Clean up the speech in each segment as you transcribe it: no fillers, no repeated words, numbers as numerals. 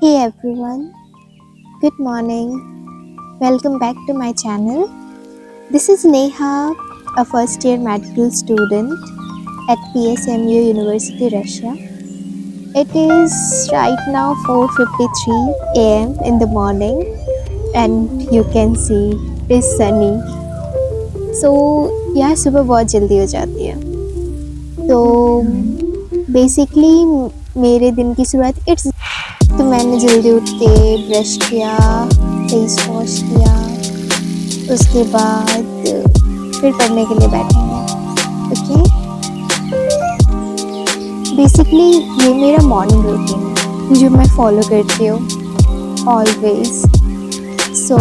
Hey everyone, good morning. Welcome back to my channel. This is Neha, a first year medical student at PSMU University, Russia. It is right now 4:53 a.m. in the morning and you can see it is sunny. So यहाँ सुबह बहुत जल्दी हो जाती है. तो basically मेरे दिन की शुरुआत तो मैंने जल्दी उठ के ब्रश किया, फेस वॉश किया, उसके बाद फिर पढ़ने के लिए बैठेंगे. ओके, बेसिकली ये मेरा मॉर्निंग रूटीन है जो मैं फॉलो करती हूँ always. So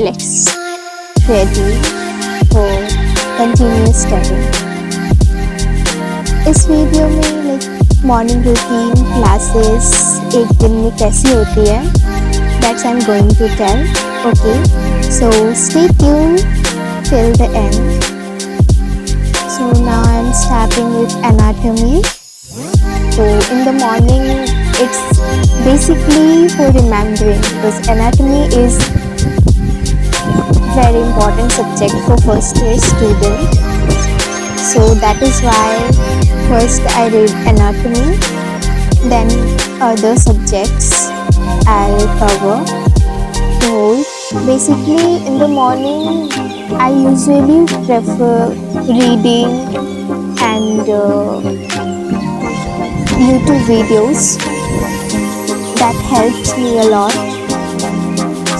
let's ready for continuous study. इस वीडियो में मॉर्निंग रूटीन क्लासेस एक दिन में कैसी होती है that's I am going to tell. Okay, so stay tune till the end. So now I am starting with anatomy. So in the morning it's basically for remembering because anatomy is very important subject for first year student. So that is why first I read anatomy, then other subjects I'll cover. So basically in the morning I usually prefer reading and YouTube videos. That helps me a lot.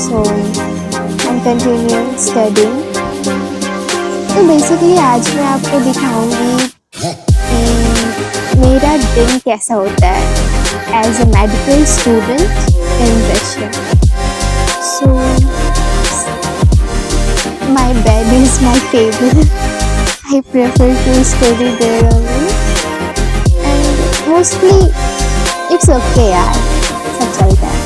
So I'm continuing studying. तो basically आज मैं आपको दिखाऊंगी कि मेरा दिन कैसा होता है as a medical student in Russia. So my bed is my table. I prefer to study there only and mostly it's okay यार, सब चलता है.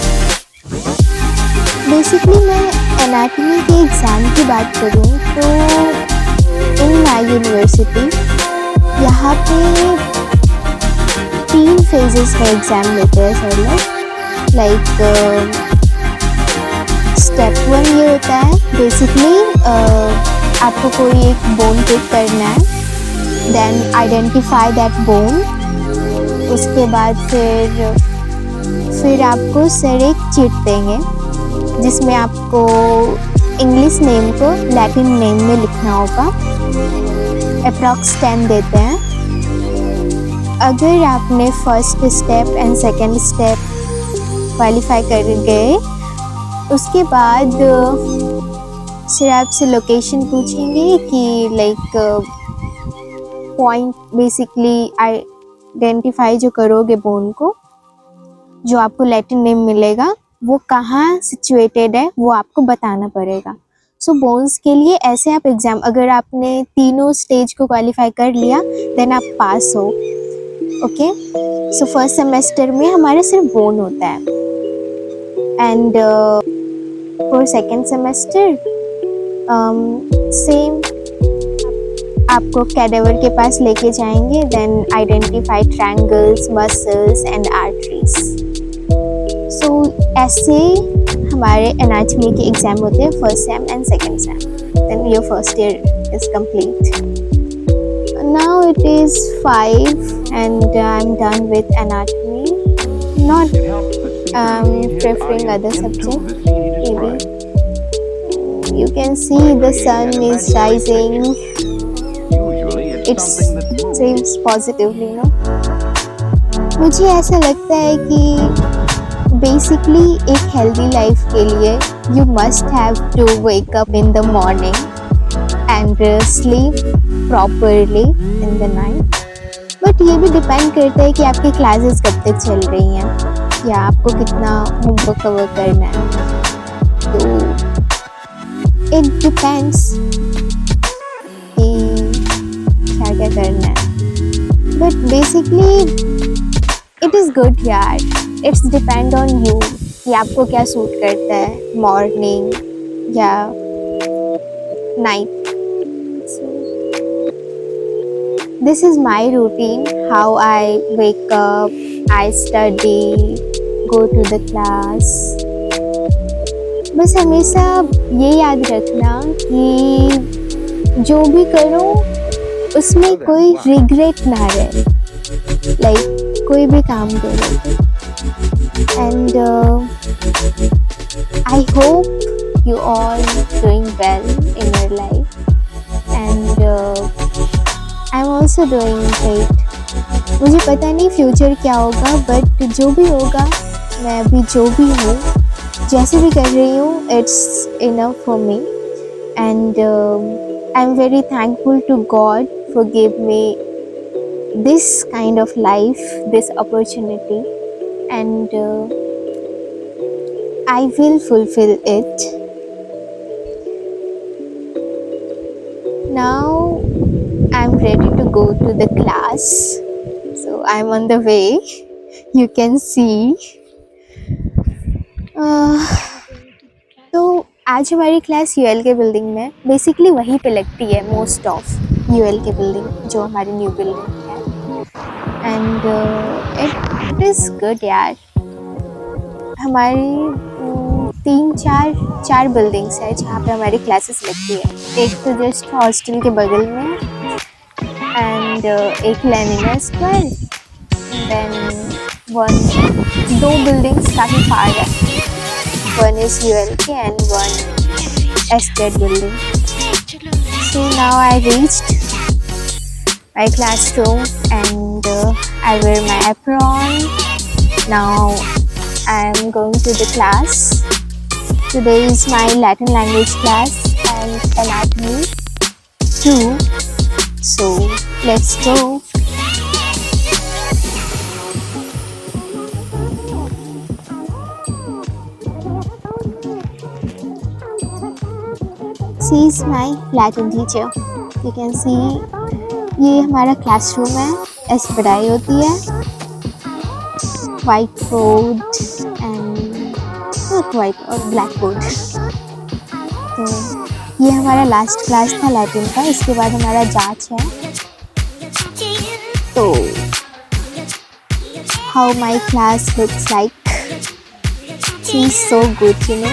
बेसिकली मैं एनाटॉमी के एग्ज़ाम की बात करूँ तो इन माई यूनिवर्सिटी यहाँ पे 3 फेजेस में एग्ज़ाम लेते हैं सर लोग. लाइक स्टेप 1 ये होता है बेसिकली आपको कोई एक बोन पिक करना है, देन आइडेंटिफाई दैट बोन. उसके बाद फिर आपको सर एक चिट देंगे जिसमें आपको इंग्लिश नेम को लैटिन नेम में लिखना होगा. अप्रॉक्स 10 देते हैं. अगर आपने first step and second step qualify कर गए उसके बाद सर आपसे लोकेशन पूछेंगे कि लाइक पॉइंट बेसिकली आइडेंटिफाई जो करोगे बोन को, जो आपको लैटिन नेम मिलेगा वो कहाँ सिचुएटेड है वो आपको बताना पड़ेगा. सो बोन्स के लिए ऐसे आप एग्ज़ाम अगर आपने तीनों स्टेज को क्वालिफाई कर लिया देन आप पास हो. ओके, सो फर्स्ट सेमेस्टर में हमारा सिर्फ बोन होता है and for second semester sem आपको कैडेवर के पास लेके जाएंगे, then identify triangles, muscles and arteries. So ऐसे हमारे एनाटॉमी के एग्ज़ाम होते हैं first sem and second sem. Then your first year is complete. Now it is 5 and I am done with anatomy. Not preferring other subject. maybe you can see the sun is rising. It seems positively, no? मुझे ऐसा लगता है कि basically एक healthy life के लिए you must have to wake up in the morning and sleep properly in the night. But ये भी डिपेंड करता है कि आपकी क्लासेस कब तक चल रही हैं या आपको कितना होमवर्क कवर करना है. तो इट डिपेंड्स कि क्या क्या करना है. But basically it is good यार. इट्स डिपेंड ऑन यू कि आपको क्या सूट करता है, मॉर्निंग या night. This is my routine, how I wake up, I study, go to the class. बस हमेशा ये याद रखना कि जो भी करो उसमें कोई रिग्रेट ना रहे, लाइक कोई भी काम करो. And I hope you all doing well in your life, and I am also doing great. मुझे पता नहीं फ्यूचर क्या होगा, बट जो भी होगा, मैं अभी जो भी हूँ, जैसे भी कर रही हूँ, it's enough for me. And I am very thankful to God for give me this kind of life, this opportunity, and I will fulfill it. Now I'm ready to go to the class, so I'm on the way. You can see. तो आज हमारी class UL के building में, basically वहीं पे लगती है most of UL के बिल्डिंग, जो हमारी न्यू बिल्डिंग है. एंड इट इज़ गुड यार. हमारी चार बिल्डिंग्स है जहाँ पे हमारी क्लासेस लगती है. एक तो जस्ट हॉस्टल के बगल में, एंड एक लेनिन स्क्वायर, देन दो बिल्डिंग्स काफ़ी फार है. वन इज़ यूएल के and one estate building. So now I reached my classroom, and I wear my apron. Now I am going to the class. Today is my Latin language class and anatomy too. So let's go. She is my Latin teacher. You can see ये हमारा classroom है. ऐसी पढ़ाई होती है. White board and white और black board. तो ये हमारा लास्ट क्लास था लैटिन का. इसके बाद हमारा जांच है. तो how my class looks like. She is so good, you know.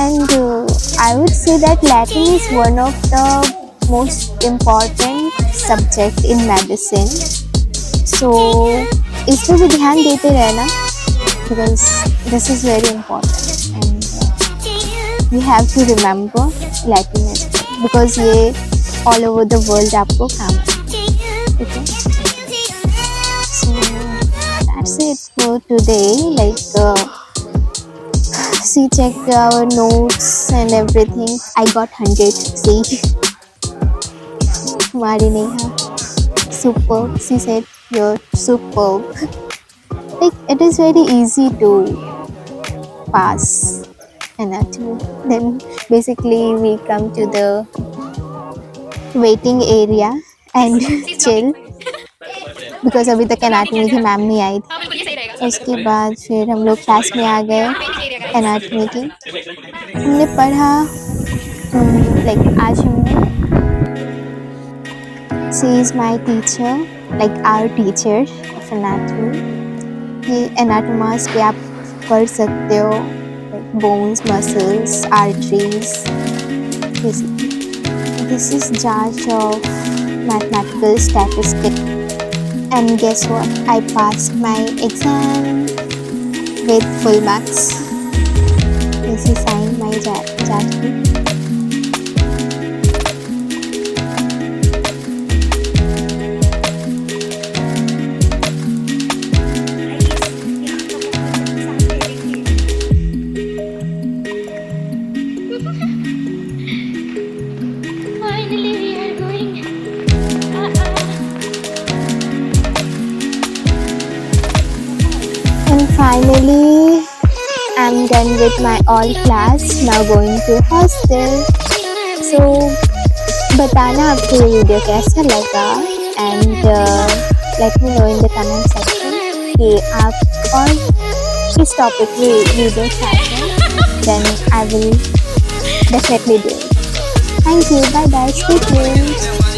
And I would say that Latin is one of the most important subject in medicine. So इसमें भी ध्यान देते रहना, because this is very important, and you have to remember Latin as well, because ये all over the world आपको काम है. Okay? So that's it for today. Like she checked our notes and everything. I got 100. See, हमारी Neha, superb. She said you're superb. Like it is very easy to pass anatomy. Then basically we come to the waiting area and chill, because अभी तक anatomy की ma'am नहीं आई थी. उसके बाद फिर हम लोग क्लास में आ गए. एनाटमी की हमने पढ़ा. लाइक आज हमने, she is my teacher, like our teacher of anatomy. ये एनाटोमास पे आप पढ़ सकते हो, like bones, muscles, arteries. This is जांच of mathematical statistics. And guess what? I passed my exam with full marks. This is signed my judgment. Finally, we are going. And finally, I'm done with my all class. Now going to hostel. So बताना आपको ये video कैसा लगा, and let me know in the comment section कि आप और किस topic पे वीडियो चाहते हैं. Then I will definitely do it. Thank you. Bye bye. Stay tuned.